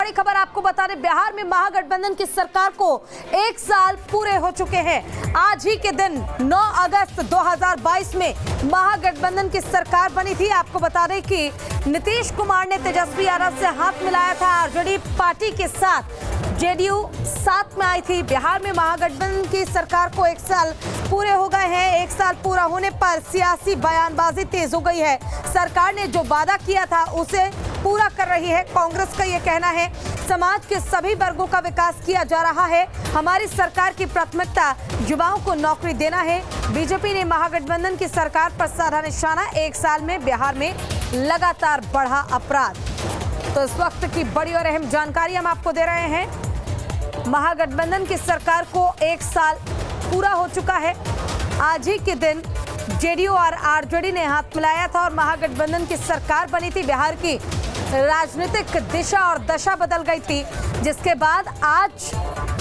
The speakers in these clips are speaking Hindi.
बड़ी खबर आपको बता रहे, बिहार में महागठबंधन की सरकार को 1 साल पूरे हो चुके हैं। आज ही के दिन 9 अगस्त 2022 में महागठबंधन की सरकार बनी थी। आपको बता दें कि नीतीश कुमार ने तेजस्वी यादव से हाथ मिलाया था। आरजेडी पार्टी के साथ जेडीयू साथ में आई थी। बिहार में महागठबंधन की सरकार को 1 साल पूरे हो गए हैं। 1 साल पूरा होने पर सियासी बयानबाजी तेज हो गई है। सरकार ने जो वादा किया था उसे पूरा कर रही है। कांग्रेस का ये कहना है समाज के सभी वर्गों का विकास किया जा रहा है। हमारी सरकार की प्राथमिकता युवाओं को नौकरी देना है। बीजेपी ने महागठबंधन की सरकार पर साधा निशाना। 1 साल में बिहार में लगातार बढ़ा अपराध। तो इस वक्त की बड़ी और अहम जानकारी हम आपको दे रहे हैं। महागठबंधन की सरकार को 1 साल पूरा हो चुका है। आज ही के दिन जेडीयू और आरजेडी ने हाथ मिलाया था और महागठबंधन की सरकार बनी थी। बिहार की राजनीतिक दिशा और दशा बदल गई थी, जिसके बाद आज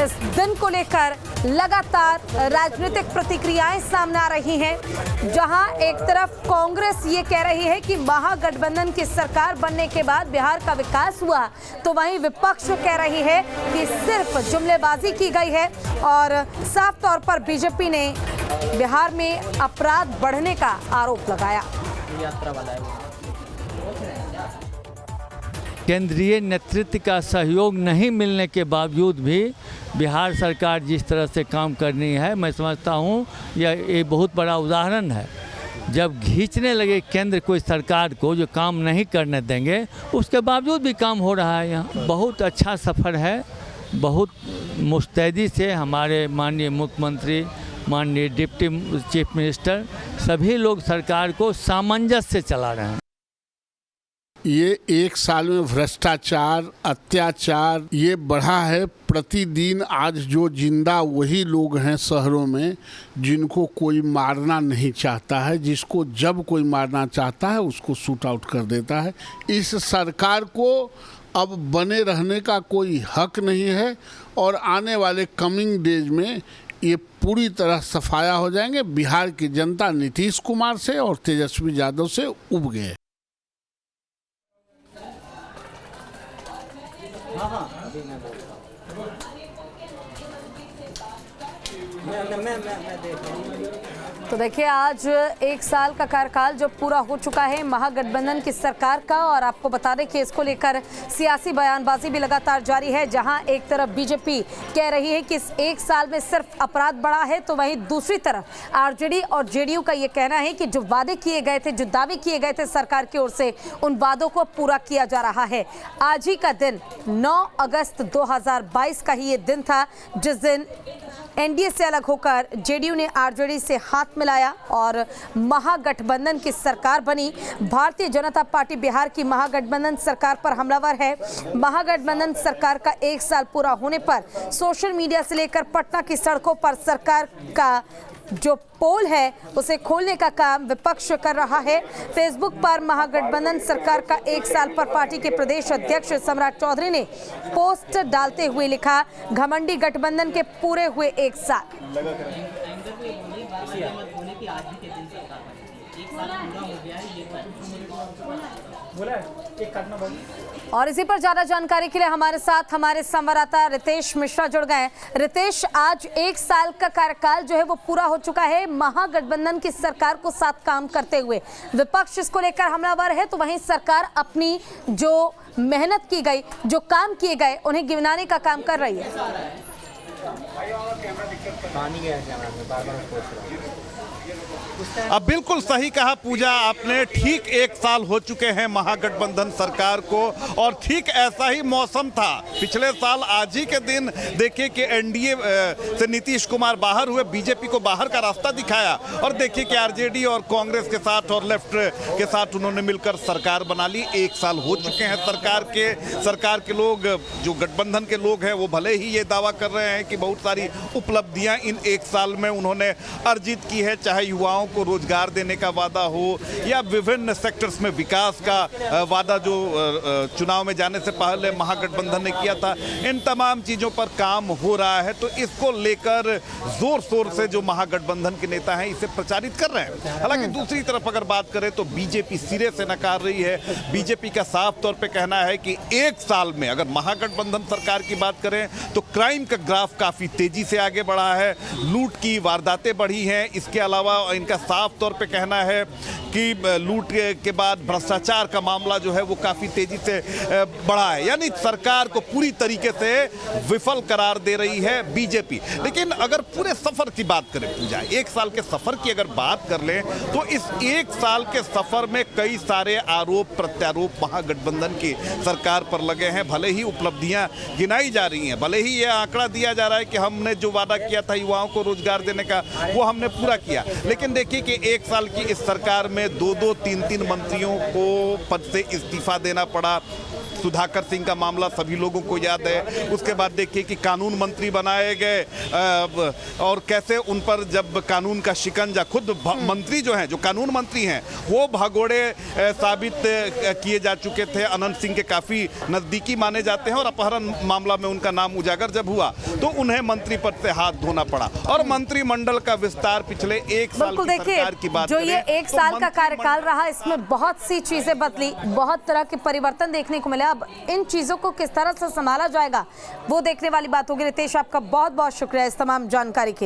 इस दिन को लेकर लगातार राजनीतिक प्रतिक्रियाएं सामने आ रही हैं। जहां एक तरफ कांग्रेस ये कह रही है कि महागठबंधन की सरकार बनने के बाद बिहार का विकास हुआ, तो वहीं विपक्ष कह रही है कि सिर्फ जुमलेबाजी की गई है और साफ तौर पर बीजेपी ने बिहार में अपराध बढ़ने का आरोप लगाया। केंद्रीय नेतृत्व का सहयोग नहीं मिलने के बावजूद भी बिहार सरकार जिस तरह से काम करनी है, मैं समझता हूँ यह एक बहुत बड़ा उदाहरण है। जब खींचने लगे केंद्र कोई सरकार को जो काम नहीं करने देंगे, उसके बावजूद भी काम हो रहा है। यहाँ बहुत अच्छा सफ़र है। बहुत मुस्तैदी से हमारे माननीय मुख्यमंत्री, माननीय डिप्टी चीफ मिनिस्टर, सभी लोग सरकार को सामंजस्य से चला रहे हैं। ये 1 साल में भ्रष्टाचार, अत्याचार ये बढ़ा है प्रतिदिन। आज जो जिंदा वही लोग हैं शहरों में जिनको कोई मारना नहीं चाहता है। जिसको जब कोई मारना चाहता है उसको शूट आउट कर देता है। इस सरकार को अब बने रहने का कोई हक नहीं है और आने वाले कमिंग डेज में ये पूरी तरह सफाया हो जाएंगे। बिहार की जनता नीतीश कुमार से और तेजस्वी यादव से उब गए। तो देखिए, आज 1 साल का कार्यकाल जो पूरा हो चुका है महागठबंधन की सरकार का, और आपको बता दें कि इसको लेकर सियासी बयानबाजी भी लगातार जारी है। जहां एक तरफ बीजेपी कह रही है कि इस 1 साल में सिर्फ अपराध बढ़ा है, तो वहीं दूसरी तरफ आरजेडी और जेडीयू का ये कहना है कि जो वादे किए गए थे, जो दावे किए गए थे सरकार की ओर से, उन वादों को पूरा किया जा रहा है। आज ही का दिन 9 अगस्त 2022 का ही ये दिन था जिस दिन एनडीए से अलग होकर जेडीयू ने आरजेडी से हाथ मिलाया और महागठबंधन की सरकार बनी। भारतीय जनता पार्टी बिहार की महागठबंधन सरकार पर हमलावर है। महागठबंधन सरकार का 1 साल पूरा होने पर सोशल मीडिया से लेकर पटना की सड़कों पर सरकार का जो पोल है उसे खोलने का काम विपक्ष कर रहा है। फेसबुक पर महागठबंधन सरकार का 1 साल पर पार्टी के प्रदेश अध्यक्ष सम्राट चौधरी ने पोस्ट डालते हुए लिखा, घमंडी गठबंधन के पूरे हुए 1 साल। और इसी पर ज्यादा जानकारी के लिए हमारे साथ हमारे संवाददाता रितेश मिश्रा जुड़ गए। रितेश, आज 1 साल का कार्यकाल जो है वो पूरा हो चुका है महागठबंधन की सरकार को साथ काम करते हुए। विपक्ष इसको लेकर हमलावर है, तो वहीं सरकार अपनी जो मेहनत की गई, जो काम किए गए, उन्हें गिनाने का काम कर रही है। अब बिल्कुल सही कहा पूजा आपने। ठीक 1 साल हो चुके हैं महागठबंधन सरकार को और ठीक ऐसा ही मौसम था पिछले साल। आज ही के दिन देखिए कि एनडीए से नीतीश कुमार बाहर हुए, बीजेपी को बाहर का रास्ता दिखाया और देखिए कि आरजेडी और कांग्रेस के साथ और लेफ्ट के साथ उन्होंने मिलकर सरकार बना ली। 1 साल हो चुके हैं सरकार के लोग, जो गठबंधन के लोग हैं वो भले ही ये दावा कर रहे हैं कि बहुत सारी उपलब्धियां इन 1 साल में उन्होंने अर्जित की है, चाहे युवाओं को रोजगार देने का वादा हो या विभिन्न सेक्टर्स में विकास का वादा जो चुनाव में जाने से पहले महागठबंधन ने किया था, इन तमाम चीजों पर काम हो रहा है। तो इसको लेकर जोर शोर से जो महागठबंधन के नेता हैं इसे प्रचारित कर रहे हैं। हालांकि दूसरी तरफ अगर बात करें तो बीजेपी सिरे से नकार रही है। बीजेपी का साफ तौर पे कहना है कि एक साल में अगर महागठबंधन सरकार की बात करें तो क्राइम का ग्राफ काफी तेजी से आगे बढ़ा है, लूट की वारदातें बढ़ी हैं। इसके अलावा इनका साफ तौर पे कहना है कि लूट के बाद भ्रष्टाचार का मामला जो है वो काफी तेजी से बढ़ा है। यानी सरकार को पूरी तरीके से विफल करार दे रही है बीजेपी। लेकिन अगर पूरे सफर की बात करें पूजा, एक साल के सफर की अगर बात कर लें तो इस एक साल के सफर में कई सारे आरोप प्रत्यारोप महागठबंधन की सरकार पर लगे हैं। भले ही उपलब्धियां गिनाई जा रही हैं, भले ही यह आंकड़ा दिया जा रहा है कि हमने जो वादा किया था युवाओं को रोजगार देने का वो हमने पूरा किया, लेकिन देखिए कि एक साल की इस सरकार में 2-2, 3-3 मंत्रियों को पद से इस्तीफा देना पड़ा। सुधाकर सिंह का मामला सभी लोगों को याद है। उसके बाद देखिए कि कानून मंत्री बनाए गए और कैसे उन पर जब कानून का शिकंजा, खुद मंत्री जो हैं, जो कानून मंत्री हैं, वो भगोड़े साबित किए जा चुके थे। अनंत सिंह के काफ़ी नज़दीकी माने जाते हैं और अपहरण मामला में उनका नाम उजागर जब हुआ तो उन्हें मंत्री पद से हाथ धोना पड़ा। और मंत्रिमंडल का विस्तार पिछले एक साल की सरकार की बात जो ये एक साल का कार्यकाल रहा, इसमें बहुत सी चीजें बदली, बहुत तरह के परिवर्तन देखने को मिले। अब इन चीजों को किस तरह से संभाला जाएगा वो देखने वाली बात होगी। रितेश, आपका बहुत बहुत शुक्रिया इस तमाम जानकारी के लिए।